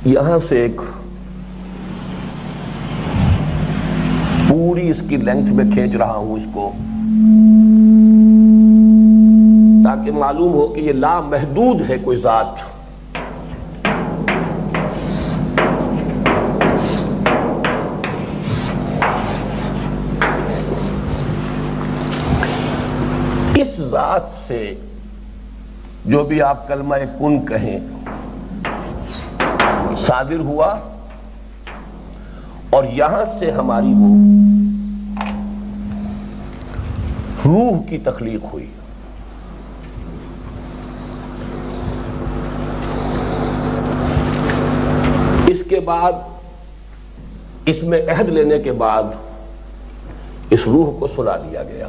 یہاں سے ایک پوری اس کی لینتھ میں کھینچ رہا ہوں اس کو تاکہ معلوم ہو کہ یہ لامحدود ہے کوئی ذات. اس ذات سے جو بھی آپ کلمہ کن کہیں صادر ہوا اور یہاں سے ہماری وہ روح کی تخلیق ہوئی. اس کے بعد اس میں عہد لینے کے بعد اس روح کو سلا دیا گیا.